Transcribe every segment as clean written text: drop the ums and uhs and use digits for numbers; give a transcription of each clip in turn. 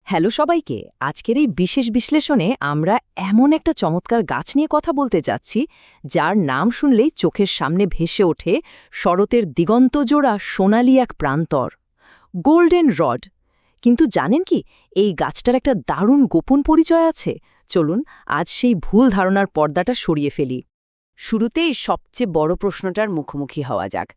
Hello সবাইকে। আজকের এই বিশেষ বিশ্লেষণে আমরা এমন একটা চমৎকার গাছ নিয়ে কথা বলতে যাচ্ছি যার নাম শুনলেই চোখের সামনে ভেসে ওঠে শরতের দিগন্তজোড়া সোনালি এক প্রান্তর, গোল্ডেন রড। কিন্তু জানেন কি, এই গাছটার একটা দারুণ গোপন পরিচয় আছে। চলুন আজ সেই ভুল ধারণার পর্দাটা সরিয়ে ফেলি। শুরুতেই সবচেয়ে বড় প্রশ্নটার মুখোমুখি হওয়া যাক।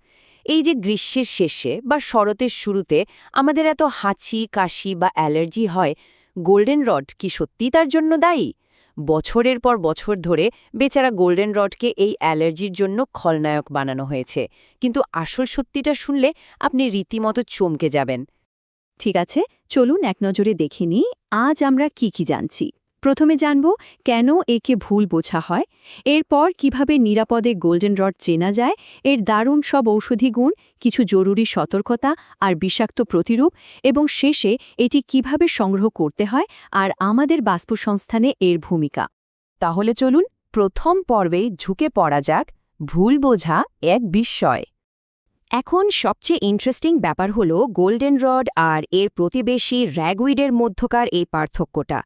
এই যে গ্রীষ্মের শেষে বা শরতের শুরুতে আমাদের এত হাঁচি, কাশি বা অ্যালার্জি হয়, গোল্ডেন রড কি সত্যিই তার জন্য দায়ী? বছরের পর বছর ধরে বেচারা গোল্ডেন রডকে এই অ্যালার্জির জন্য খলনায়ক বানানো হয়েছে, কিন্তু আসল সত্যিটা শুনলে আপনি রীতিমতো চমকে যাবেন। ঠিক আছে, চলুন এক নজরে দেখে নিই আজ আমরা কি জানছি। প্রথমে জানব কেন একে ভুল বোঝা হয়, এরপর কিভাবে নিরাপদে গোল্ডেন রড চেনা যায়, এর দারুণ সব ঔষধি গুণ, কিছু জরুরি সতর্কতা আর বিষাক্ত প্রতিরূপ, এবং শেষে এটি কিভাবে সংগ্রহ করতে হয় আর আমাদের বাষ্পসংস্থানে এর ভূমিকা। তাহলে চলুন প্রথম পর্বেই ঝুঁকে পড়া যাক ভুল বোঝা এক বিস্ময়। এখন সবচেয়ে ইন্টারেস্টিং ব্যাপার হলো গোল্ডেন রড আর এর প্রতিবেশী র্যাগউইডের মধ্যকার এই পার্থক্যটা।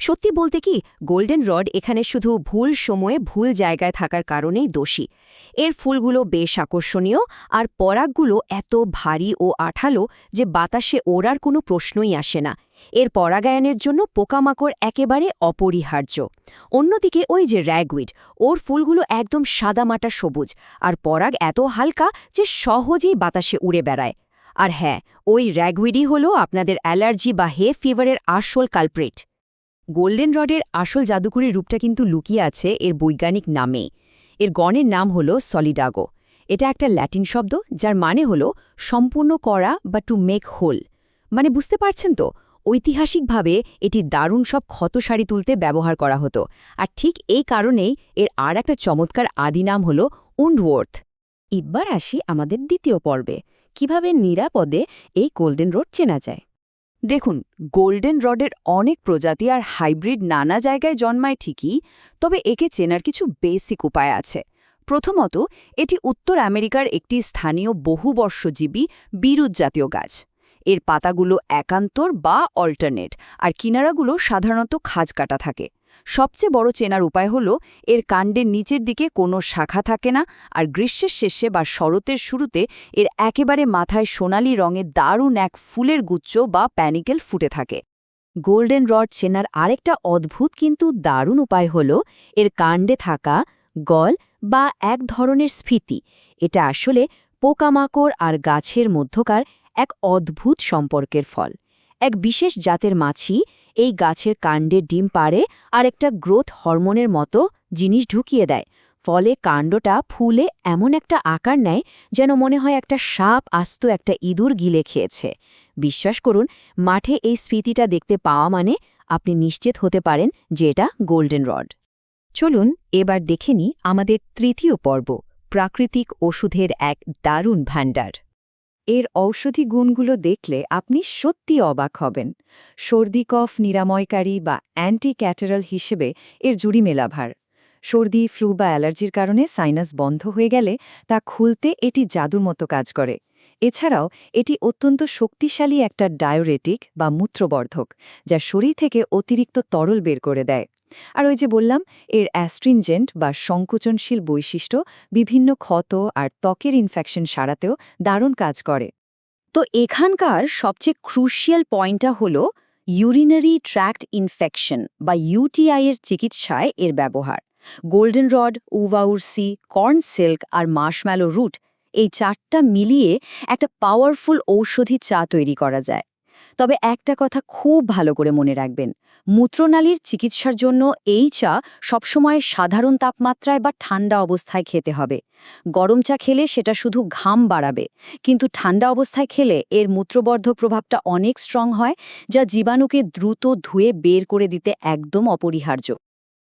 সত্যি বলতে কি, গোল্ডেন রড এখানে শুধু ভুল সময়ে ভুল জায়গায় থাকার কারণেই দোষী। এর ফুলগুলো বেশ আকর্ষণীয় আর পরাগগুলো এত ভারী ও আঠালো যে বাতাসে ওড়ার কোনো প্রশ্নই আসে না। এর পরাগায়নের জন্য পোকামাকড় একেবারে অপরিহার্য। অন্যদিকে ওই যে র্যাগউইড, ওর ফুলগুলো একদম সাদামাটা সবুজ আর পরাগ এত হালকা যে সহজেই বাতাসে উড়ে বেড়ায়। আর হ্যাঁ, ওই র্যাগউইডই হলো আপনাদের অ্যালার্জি বা হে ফিভারের আসল কালপ্রিট। গোল্ডেন রডের আসল জাদুকরী রূপটা কিন্তু লুকিয়ে আছে এর বৈজ্ঞানিক নামে। এর গণের নাম হল সলিডাগো। এটা একটা ল্যাটিন শব্দ যার মানে হল সম্পূর্ণ করা বা টু মেক হোল। মানে বুঝতে পারছেন তো, ঐতিহাসিকভাবে এটি দারুণ সব ক্ষত সারি তুলতে ব্যবহার করা হতো। আর ঠিক এই কারণেই এর আর একটা চমৎকার আদি নাম হল উন্ডওয়ার্থ। এবার আসি আমাদের দ্বিতীয় পর্বে, কিভাবে নিরাপদে এই গোল্ডেন রড চেনা যায়। দেখুন, গোল্ডেন রডের অনেক প্রজাতি আর হাইব্রিড নানা জায়গায় জন্মায় ঠিকই, তবে একে চেনার কিছু বেসিক উপায় আছে। প্রথমত, এটি উত্তর আমেরিকার একটি স্থানীয় বহুবর্ষজীবী বিরুৎ জাতীয় গাছ। এর পাতাগুলো একান্তর বা অল্টারনেট, আর কিনারাগুলো সাধারণত খাঁজ কাটা থাকে। সবচেয়ে বড় চেনার উপায় হল এর কাণ্ডের নিচের দিকে কোনো শাখা থাকে না, আর গ্রীষ্মের শেষে বা শরতের শুরুতে এর একেবারে মাথায় সোনালি রঙের দারুণ এক ফুলের গুচ্ছ বা প্যানিকেল ফুটে থাকে। গোল্ডেন রড চেনার আরেকটা অদ্ভুত কিন্তু দারুণ উপায় হল এর কাণ্ডে থাকা গল বা এক ধরনের স্ফীতি। এটা আসলে পোকামাকড় আর গাছের মধ্যকার এক অদ্ভুত সম্পর্কের ফল। এক বিশেষ জাতের মাছি এই গাছের কাণ্ডে ডিম পাড়ে আর একটা গ্রোথ হরমোনের মতো জিনিস ঢুকিয়ে দেয়। ফলে কাণ্ডটা ফুলে এমন একটা আকার নেয় যেন মনে হয় একটা সাপ আস্ত একটা ইঁদুর গিলে খেয়েছে। বিশ্বাস করুন, মাঠে এই স্ফীতিটা দেখতে পাওয়া মানে আপনি নিশ্চিত হতে পারেন যে এটা গোল্ডেন রড। চলুন এবার দেখে নিই আমাদের তৃতীয় পর্ব, প্রাকৃতিক ওষুধের এক দারুণ ভাণ্ডার। এর ঔষধি গুণগুলো দেখলে আপনি সত্যি অবাক হবেন। সর্দি কফ নিরাময়কারী বা অ্যান্টি ক্যাটারাল হিসেবে এর জুড়ি মেলাভার। সর্দি, ফ্লু বা অ্যালার্জির কারণে সাইনাস বন্ধ হয়ে গেলে তা খুলতে এটি জাদুর মতো কাজ করে। এছাড়াও এটি অত্যন্ত শক্তিশালী একটা ডায়োরেটিক বা মূত্রবর্ধক, যা শরীর থেকে অতিরিক্ত তরল বের করে দেয়। আর ওই যে বললাম, এর অ্যাস্ট্রিনজেন্ট বা সংকোচনশীল বৈশিষ্ট্য বিভিন্ন ক্ষত আর ত্বকের ইনফেকশন সারাতেও দারুণ কাজ করে। তো এখানকার সবচেয়ে ক্রুশিয়াল পয়েন্টটা হলো ইউরিনারি ট্র্যাক্ট ইনফেকশন বা ইউটিআই এর চিকিৎসায় এর ব্যবহার। গোল্ডেন রড, উভাউরসি, কর্ন সিল্ক আর মার্শম্যালো রুট, এই চারটা মিলিয়ে একটা পাওয়ারফুল ঔষধি চা তৈরি করা যায়। তবে একটা কথা খুব ভালো করে মনে রাখবেন, মূত্রনালীর চিকিৎসার জন্য এই চা সবসময় সাধারণ তাপমাত্রায় বা ঠান্ডা অবস্থায় খেতে হবে। গরম চা খেলে সেটা শুধু ঘাম বাড়াবে, কিন্তু ঠান্ডা অবস্থায় খেলে এর মূত্রবর্ধক প্রভাবটা অনেক স্ট্রং হয়, যা জীবাণুকে দ্রুত ধুয়ে বের করে দিতে একদম অপরিহার্য।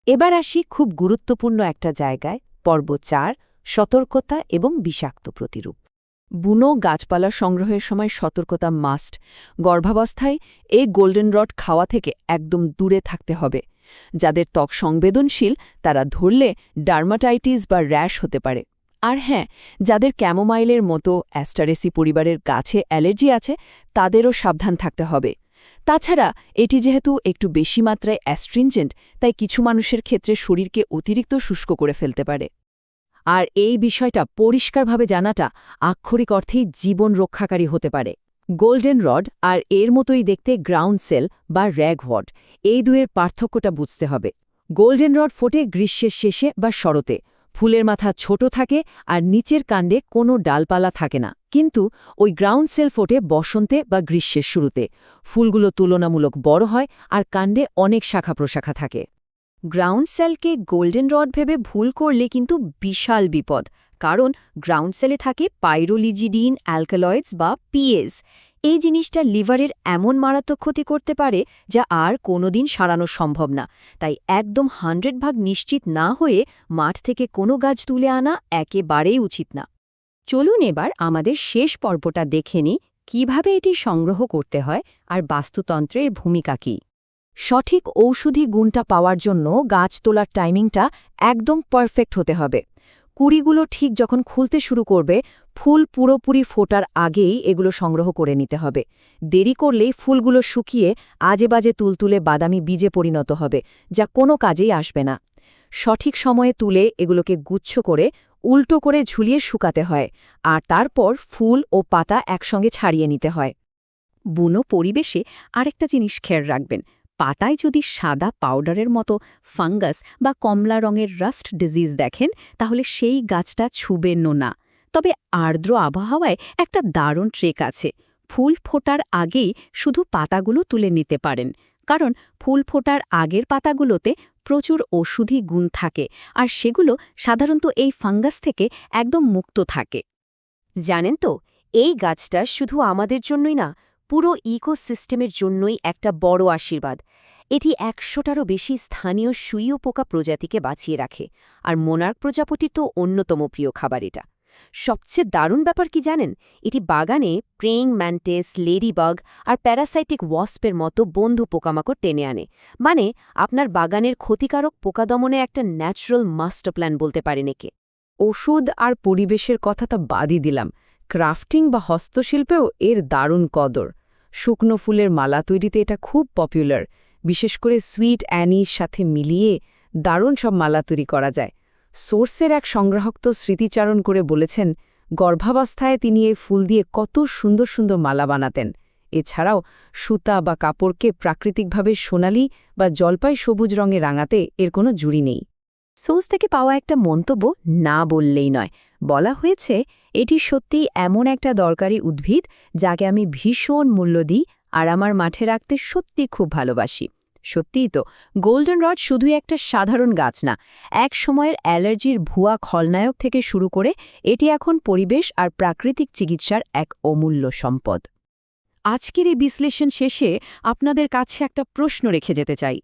এবার আসি খুব গুরুত্বপূর্ণ একটা জায়গায়, পর্ব ৪, সতর্কতা এবং বিষাক্ত প্রতিরূপ। বুনো গাছপালা সংগ্রহের সময় সতর্কতা মাস্ট। গর্ভাবস্থায় এই গোল্ডেন রড খাওয়া থেকে একদম দূরে থাকতে হবে। যাদের ত্বক সংবেদনশীল তারা ধরলে ডার্মাটাইটিস বা র্যাশ হতে পারে। আর হ্যাঁ, যাদের ক্যামোমাইলের মতো অ্যাস্টারেসি পরিবারের গাছে অ্যালার্জি আছে তাদেরও সাবধান থাকতে হবে। তাছাড়া এটি যেহেতু একটু বেশি মাত্রায় অ্যাস্ট্রিনজেন্ট, তাই কিছু মানুষের ক্ষেত্রে শরীরকে অতিরিক্ত শুষ্ক করে ফেলতে পারে। আর এই বিষয়টা পরিষ্কারভাবে জানাটা আক্ষরিক অর্থেই জীবন রক্ষাকারী হতে পারে। গোল্ডেন রড আর এর মতোই দেখতে গ্রাউন্ড সেল বা র্যাগওয়ার্ড, এই দুয়ের পার্থক্যটা বুঝতে হবে। গোল্ডেন রড ফোটে গ্রীষ্মের শেষে বা শরতে, ফুলের মাথা ছোট থাকে আর নিচের কাণ্ডে কোনো ডালপালা থাকে না। কিন্তু ওই গ্রাউন্ড সেল ফোটে বসন্তে বা গ্রীষ্মের শুরুতে, ফুলগুলো তুলনামূলক বড় হয় আর কাণ্ডে অনেক শাখা প্রশাখা থাকে। গ্রাউন্ড সেলকে গোল্ডেন রড ভেবে ভুল করলে কিন্তু বিশাল বিপদ, কারণ গ্রাউন্ড সেলে থাকে পাইরোলিজিডিন অ্যালকালয়েডস বা পিএস। এই জিনিসটা লিভারের এমন মারাত্মক ক্ষতি করতে পারে যা আর কোনোদিন সারানো সম্ভব না। তাই একদম 100% নিশ্চিত না হয়ে মাঠ থেকে কোনো গাছ তুলে আনা একেবারেই উচিত না। চলুন এবার আমাদের শেষ পর্বটা দেখে নিই কীভাবে এটি সংগ্রহ করতে হয় আর বাস্তুতন্ত্রের ভূমিকা কী। সঠিক ঔষধি গুণটা পাওয়ার জন্য গাছ তোলার টাইমিংটা একদম পারফেক্ট হতে হবে। কুড়িগুলো ঠিক যখন খুলতে শুরু করবে, ফুল পুরোপুরি ফোটার আগেই এগুলো সংগ্রহ করে নিতে হবে। দেরি করলেই ফুলগুলো শুকিয়ে আজেবাজে তুলতুলে বাদামি বীজে পরিণত হবে, যা কোনো কাজেই আসবে না। সঠিক সময়ে তুলে এগুলোকে গুচ্ছ করে উল্টো করে ঝুলিয়ে শুকাতে হয়, আর তারপর ফুল ও পাতা একসঙ্গে ছাড়িয়ে নিতে হয়। বুনো পরিবেশে আরেকটা জিনিস খেয়াল রাখবেন, পাতায় যদি সাদা পাউডারের মতো ফাঙ্গাস বা কমলা রঙের রাস্ট ডিজিজ দেখেন, তাহলে সেই গাছটা ছুবেন না। তবে আর্দ্র আবহাওয়ায় একটা দারুণ ট্রেক আছে। ফুল ফোটার আগেই শুধু পাতাগুলো তুলে নিতে পারেন, কারণ ফুল ফোটার আগের পাতাগুলোতে প্রচুর ওষুধি গুণ থাকে, আর সেগুলো সাধারণত এই ফাঙ্গাস থেকে একদম মুক্ত থাকে। জানেন তো, এই গাছটা শুধু আমাদের জন্যই না, পুরো ইকোসিস্টেমের জন্যই একটা বড় আশীর্বাদ। এটি 100টারও বেশি স্থানীয় সুইয় পোকা প্রজাতিকে বাঁচিয়ে রাখে, আর মোনার্ক প্রজাপতির তো অন্যতম প্রিয় খাবার এটা। সবচেয়ে দারুণ ব্যাপার কি জানেন, এটি বাগানে প্রেইং ম্যান্টিস, লেডিবাগ আর প্যারাসাইটিক ওয়াস্পের মতো বন্ধু পোকামাকড় টেনে আনে। মানে আপনার বাগানের ক্ষতিকারক পোকা দমনের একটা ন্যাচারাল মাস্টার প্ল্যান বলতে পারেন একে। ওষুধ আর পরিবেশের কথা তো বাদই দিলাম, ক্রাফটিং বা হস্তশিল্পেও এর দারুণ কদর। শুকনো ফুলের মালা তৈরিতে এটা খুব পপুলার, বিশেষ করে সুইট অ্যানির সাথে মিলিয়ে দারুণ সব মালা তৈরি করা যায়। সোর্সের এক সংগ্রাহক তো স্মৃতিচারণ করে বলেছেন, গর্ভাবস্থায় তিনি এই ফুল দিয়ে কত সুন্দর সুন্দর মালা বানাতেন। এছাড়াও সুতা বা কাপড়কে প্রাকৃতিকভাবে সোনালি বা জলপাই সবুজ রঙে রাঙাতে এর কোনো জুড়ি নেই। সোর্স থেকে পাওয়া একটা মন্তব্য না বললেই নয়। বলা হয়েছে এটি সত্যিই এমন একটা দরকারি উদ্ভিদ যাকে আমি ভীষণ মূল্য দিই আর আমার মাঠে রাখতে সত্যি খুব ভালোবাসি। সত্যিই তো, গোল্ডেন রড শুধুই একটা সাধারণ গাছ না, এক সময়ের অ্যালার্জির ভুয়া খলনায়ক থেকে শুরু করে এটি এখন পরিবেশ আর প্রাকৃতিক চিকিৎসার এক অমূল্য সম্পদ। আজকের এই বিশ্লেষণ শেষে আপনাদের কাছে একটা প্রশ্ন রেখে যেতে চাই।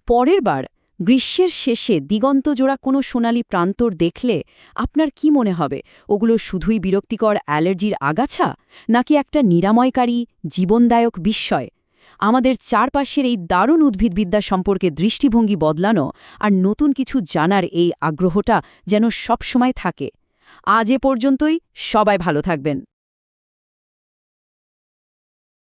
পরের বার গ্রীষ্মের শেষে দিগন্তজোড়া কোনো সোনালি প্রান্তর দেখলে আপনার কি মনে হবে? ওগুলো শুধুই বিরক্তিকর অ্যালার্জির আগাছা, নাকি একটা নিরাময়কারী জীবনদায়ক বিস্ময়? আমাদের চারপাশের এই দারুণ উদ্ভিদবিদ্যা সম্পর্কে দৃষ্টিভঙ্গি বদলানো আর নতুন কিছু জানার এই আগ্রহটা যেন সবসময় থাকে। আজ এ পর্যন্তই, সবাই ভালো থাকবেন।